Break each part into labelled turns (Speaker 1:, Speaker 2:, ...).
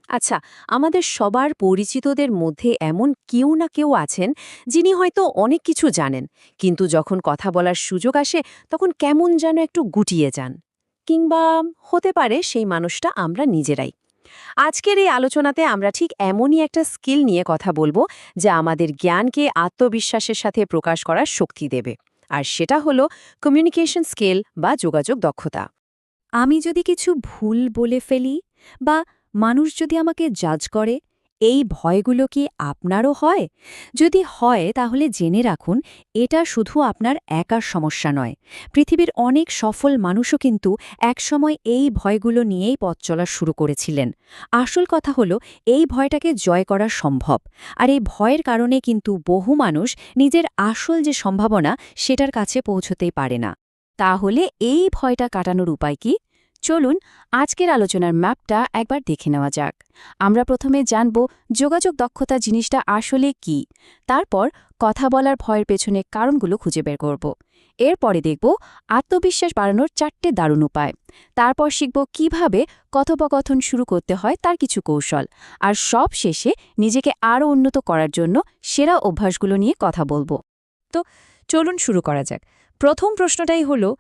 Speaker 1: আচ্ছা, আমাদের সবার পরিচিতদের মধ্যে এমন কেউ না কেউ আছেন যিনি হয়তো অনেক কিছু জানেন, কিন্তু যখন কথা বলার সুযোগ আসে তখন কেমন যেন একটু গুটিয়ে যান। কিংবা হতে পারে সেই মানুষটা আমরা নিজেরাই। আজকের এই আলোচনাতে আমরা ঠিক এমনই একটা স্কিল নিয়ে কথা বলবো যা আমাদের জ্ঞানকে আত্মবিশ্বাসের সাথে প্রকাশ করার শক্তি দেবে। আর সেটা হলো কমিউনিকেশন স্কিল বা যোগাযোগ দক্ষতা।
Speaker 2: আমি যদি কিছু ভুল বলে ফেলি বা মানুষ যদি আমাকে জাজ করে, এই ভয়গুলো কি আপনারও হয়? যদি হয় তাহলে জেনে রাখুন, এটা শুধু আপনার একার সমস্যা নয়। পৃথিবীর অনেক সফল মানুষও কিন্তু একসময় এই ভয়গুলো নিয়েই পথ চলা শুরু করেছিলেন। আসল কথা হলো, এই ভয়টাকে জয় করা সম্ভব। আর এই ভয়ের কারণে কিন্তু বহু মানুষ নিজের আসল যে সম্ভাবনা সেটার কাছে পৌঁছতেই পারে না। তাহলে এই ভয়টা কাটানোর উপায় কি? চলুন আজকের আলোচনার ম্যাপটা একবার দেখে নেওয়া যাক। আমরা প্রথমে জানব যোগাযোগ দক্ষতা জিনিসটা আসলে কি। তারপর কথা বলার ভয়ের পেছনে কারণগুলো খুঁজে বের করব। এরপরে দেখব আত্মবিশ্বাস বাড়ানোর 4টে দারুণ উপায়। তারপর শিখব কিভাবে কথোপকথন শুরু করতে হয় তার কিছু কৌশল। আর সব শেষে নিজেকে আরও উন্নত করার জন্য সেরা অভ্যাসগুলো নিয়ে কথা বলবো।
Speaker 3: তো চলুন শুরু করা যাক। প্রথম প্রশ্নটাই হলো,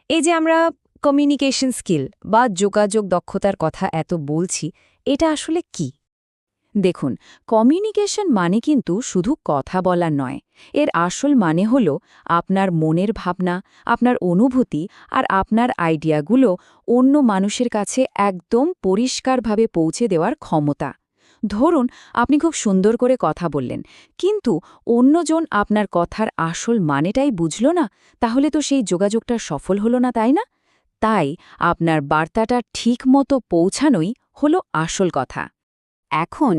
Speaker 3: এই যে আমরা কমিউনিকেশন স্কিল বা যোগাযোগ দক্ষতার কথা এত বলছি, এটা আসলে কি?
Speaker 2: দেখুন, কমিউনিকেশন মানে কিন্তু শুধু কথা বলা নয়। এর আসল মানে হল আপনার মনের ভাবনা, আপনার অনুভূতি আর আপনার আইডিয়াগুলো অন্য মানুষের কাছে একদম পরিষ্কারভাবে পৌঁছে দেওয়ার ক্ষমতা। ধরুন, আপনি খুব সুন্দর করে কথা বললেন, কিন্তু অন্যজন আপনার কথার আসল মানেটাই বুঝল না, তাহলে তো সেই যোগাযোগটা সফল হলো না, তাই না? তাই আপনার বার্তাটা ঠিকমতো পৌঁছানোই হলো আসল কথা। এখন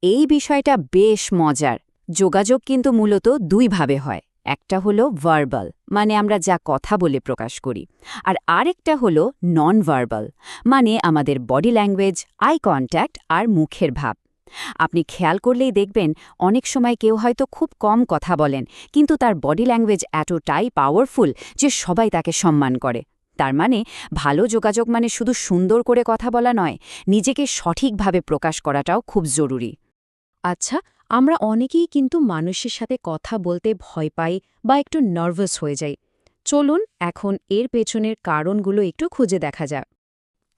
Speaker 2: এই বিষয়টা বেশ মজার। যোগাযোগ কিন্তু মূলত দুইভাবে হয়। একটা হলো ভার্বাল, মানে আমরা যা কথা বলে প্রকাশ করি, আর আরেকটা হলো নন ভার্বাল, মানে আমাদের বডি ল্যাঙ্গুয়েজ, আই কন্ট্যাক্ট আর মুখের ভাব। আপনি খেয়াল করলেই দেখবেন, অনেক সময় কেউ হয়তো খুব কম কথা বলেন, কিন্তু তার বডি ল্যাঙ্গুয়েজ এতটাই পাওয়ারফুল যে সবাই তাকে সম্মান করে। তার মানে ভালো যোগাযোগ মানে শুধু সুন্দর করে কথা বলা নয়, নিজেকে সঠিকভাবে প্রকাশ করাটাও খুব জরুরি।
Speaker 1: আচ্ছা, আমরা অনেকেই কিন্তু মানুষের সাথে কথা বলতে ভয় পাই বা একটু নার্ভাস হয়ে যাই। চলুন এখন এর পেছনের কারণগুলো একটু খুঁজে দেখা যাক।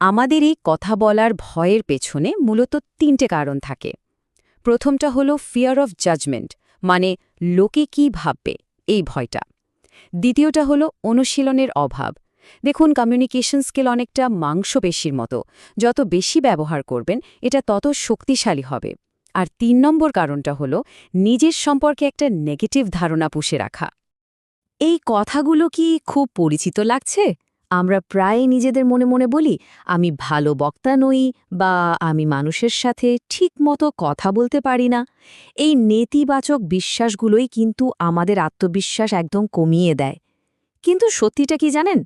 Speaker 1: আমাদের এই কথা বলার ভয়ের পেছনে মূলত 3টে কারণ থাকে। প্রথমটা হলো ফিয়ার অফ জাজমেন্ট, মানে লোকে কি ভাববে, এই ভয়টা। দ্বিতীয়টা হলো অনুশীলনের অভাব। দেখুন, কমিউনিকেশন স্কিল অনেকটা মাংসপেশির মতো, যত বেশি ব্যবহার করবেন এটা তত শক্তিশালী হবে। আর 3 নম্বর কারণটা হলো নিজের সম্পর্কে একটা নেগেটিভ ধারণা পুষে রাখা। এই কথাগুলো কি খুব পরিচিত লাগছে? আমরা প্রায় নিজেদের মনে মনে বলি, আমি ভালো বক্তা নই, বা আমি মানুষের সাথে ঠিকমতো কথা বলতে পারি না। এই নেতিবাচক বিশ্বাসগুলোই কিন্তু আমাদের আত্মবিশ্বাস একদম কমিয়ে দেয়। কিন্তু সত্যিটা কি জানেন?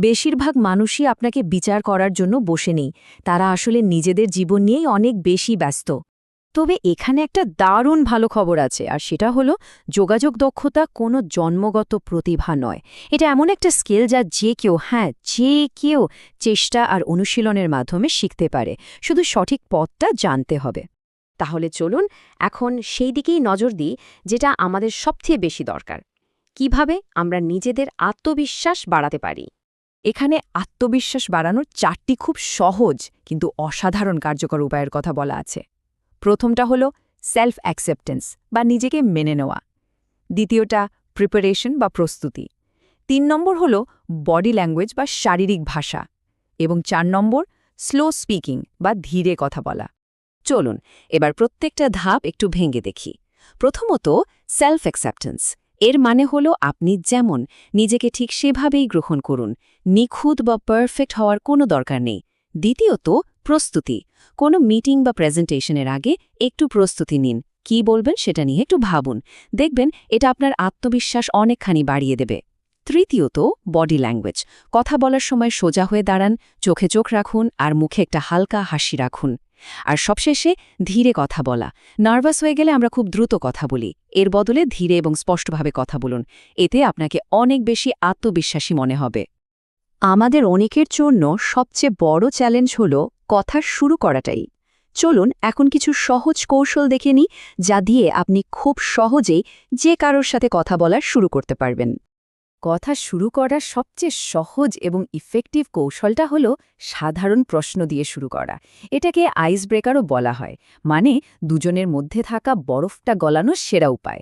Speaker 1: বেশিরভাগ মানুষই আপনাকে বিচার করার জন্য বসে নেই, তারা আসলে নিজেদের জীবন নিয়েই অনেক বেশি ব্যস্ত। তবে এখানে একটা দারুণ ভালো খবর আছে, আর সেটা হলো যোগাযোগ দক্ষতা কোনো জন্মগত প্রতিভা নয়। এটা এমন একটা স্কিল যা যে কেউ চেষ্টা আর অনুশীলনের মাধ্যমে শিখতে পারে, শুধু সঠিক পথটা জানতে হবে। তাহলে চলুন এখন সেই দিকেই নজর দিই, যেটা আমাদের সবচেয়ে বেশি দরকার। কিভাবে আমরা নিজেদের আত্মবিশ্বাস বাড়াতে পারি।
Speaker 3: এখানে আত্মবিশ্বাস বাড়ানোর 4টি খুব সহজ কিন্তু অসাধারণ কার্যকর উপায়ের কথা বলা আছে। প্রথমটা হলো সেলফ অ্যাকসেপ্টেন্স বা নিজেকে মেনে নেওয়া। দ্বিতীয়টা প্রিপারেশন বা প্রস্তুতি। 3 নম্বর হলো বডি ল্যাঙ্গুয়েজ বা শারীরিক ভাষা। এবং 4 নম্বর স্লো স্পিকিং বা ধীরে কথা বলা।
Speaker 1: চলুন এবার প্রত্যেকটা ধাপ একটু ভেঙে দেখি। প্রথমত, সেলফ অ্যাকসেপ্টেন্স। এর মানে হলো আপনি যেমন, নিজেকে ঠিক সেভাবেই গ্রহণ করুন। নিখুঁত বা পারফেক্ট হওয়ার কোনো দরকার নেই। দ্বিতীয়ত, প্রস্তুতি। কোনো মিটিং বা প্রেজেন্টেশনের আগে একটু প্রস্তুতি নিন, কি বলবেন সেটা নিয়ে একটু ভাবুন। দেখবেন এটা আপনার আত্মবিশ্বাস অনেকখানি বাড়িয়ে দেবে। তৃতীয়ত, বডি ল্যাঙ্গুয়েজ। কথা বলার সময় সোজা হয়ে দাঁড়ান, চোখে চোখ রাখুন আর মুখে একটা হালকা হাসি রাখুন। আর সবশেষে ধীরে কথা বলা। নার্ভাস হয়ে গেলে আমরা খুব দ্রুত কথা বলি, এর বদলে ধীরে এবং স্পষ্টভাবে কথা বলুন। এতে আপনাকে অনেক বেশি আত্মবিশ্বাসী মনে হবে। আমাদের অনেকের জন্য সবচেয়ে বড় চ্যালেঞ্জ হল কথা শুরু করাটাই।
Speaker 2: চলুন এখন কিছু সহজ কৌশল দেখে নিই, যা দিয়ে আপনি খুব সহজেই যে কারোর সাথে কথা বলা শুরু করতে পারবেন। কথা শুরু করার সবচেয়ে সহজ এবং ইফেক্টিভ কৌশলটা হলো সাধারণ প্রশ্ন দিয়ে শুরু করা। এটাকে আইস ব্রেকারও বলা হয়, মানে দুজনের মধ্যে থাকা বরফটা গলানোর সেরা উপায়।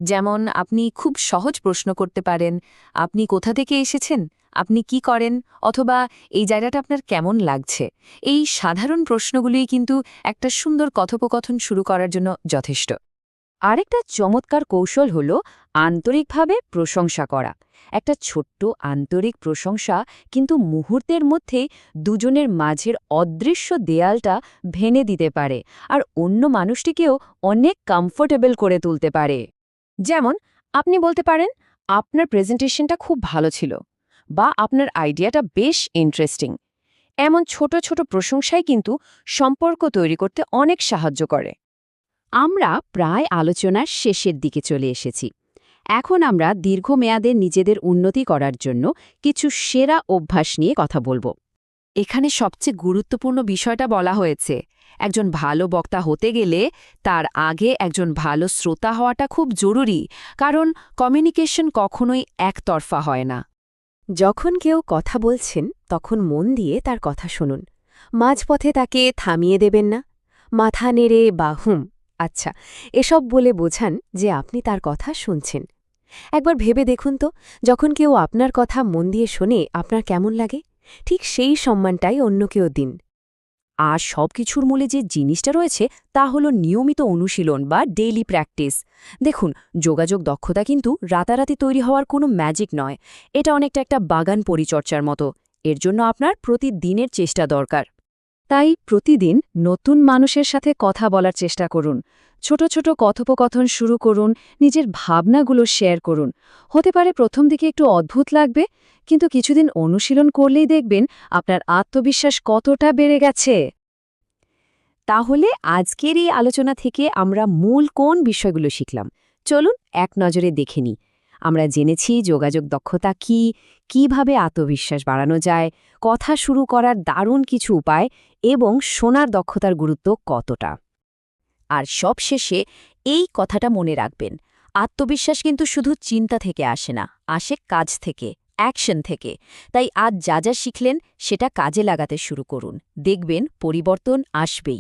Speaker 2: যেমন আপনি খুব সহজ প্রশ্ন করতে পারেন, আপনি কোথা থেকে এসেছেন, আপনি কি করেন, অথবা এই জায়গাটা আপনার কেমন লাগছে। এই সাধারণ প্রশ্নগুলোই কিন্তু একটা সুন্দর কথোপকথন শুরু করার জন্য যথেষ্ট। আরেকটা চমৎকার কৌশল হল আন্তরিকভাবে প্রশংসা করা। একটা ছোট্ট আন্তরিক প্রশংসা কিন্তু মুহূর্তের মধ্যে দুজনের মাঝের অদৃশ্য দেয়ালটা ভেঙে দিতে পারে আর অন্য মানুষটিকেও অনেক কমফোর্টেবল করে তুলতে পারে। যেমন আপনি বলতে পারেন, আপনার প্রেজেন্টেশনটা খুব ভালো ছিল, বা আপনার আইডিয়াটা বেশ ইন্টারেস্টিং। এমন ছোট ছোট প্রশংসাই কিন্তু সম্পর্ক তৈরি করতে অনেক সাহায্য করে। আমরা প্রায় আলোচনার শেষের দিকে চলে এসেছি। এখন আমরা দীর্ঘমেয়াদে নিজেদের উন্নতি করার জন্য কিছু সেরা অভ্যাস নিয়ে কথা বলবো। এখানে সবচেয়ে গুরুত্বপূর্ণ বিষয়টা বলা হয়েছে, একজন ভালো বক্তা হতে গেলে তার আগে একজন ভালো শ্রোতা হওয়াটা খুব জরুরি, কারণ কমিউনিকেশন কখনোই একতরফা হয় না। যখন কেউ কথা বলছেন তখন মন দিয়ে তার কথা শুনুন। মাঝপথে তাকে থামিয়ে দেবেন না। মাথা নেড়ে বা আচ্ছা এসব বলে বোঝান যে আপনি তার কথা শুনছেন। একবার ভেবে দেখুন তো, যখন কেউ আপনার কথা মন দিয়ে শোনে আপনার কেমন লাগে? ঠিক সেই সম্মানটাই অন্য কেউ দিন। আর সব কিছুর মূলে যে জিনিসটা রয়েছে তা হলো নিয়মিত অনুশীলন বা ডেইলি প্র্যাকটিস। দেখুন, যোগাযোগ দক্ষতা কিন্তু রাতারাতি তৈরি হওয়ার কোনো ম্যাজিক নয়। এটা অনেকটা একটা বাগান পরিচর্যার মতো। এর জন্য আপনার প্রতিদিনের চেষ্টা দরকার। তাই প্রতিদিন নতুন মানুষের সাথে কথা বলার চেষ্টা করুন। ছোট ছোট কথোপকথন শুরু করুন, নিজের ভাবনাগুলো শেয়ার করুন। হতে পারে প্রথম দিকে একটু অদ্ভুত লাগবে, কিন্তু কিছুদিন অনুশীলন করলেই দেখবেন আপনার আত্মবিশ্বাস কতটা বেড়ে গেছে। তাহলে আজকের এই আলোচনা থেকে আমরা মূল কোন বিষয়গুলো শিখলাম, চলুন এক নজরে দেখে নিই। আমরা জেনেছি যোগাযোগ দক্ষতা কী, কিভাবে আত্মবিশ্বাস বাড়ানো যায়, কথা শুরু করার দারুণ কিছু উপায় এবং শোনার দক্ষতার গুরুত্ব কতটা। আর সবশেষে এই কথাটা মনে রাখবেন, আত্মবিশ্বাস কিন্তু শুধু চিন্তা থেকে আসে না, আসে কাজ থেকে, অ্যাকশন থেকে। তাই আজ যা যা শিখলেন সেটা কাজে লাগাতে শুরু করুন, দেখবেন পরিবর্তন আসবেই।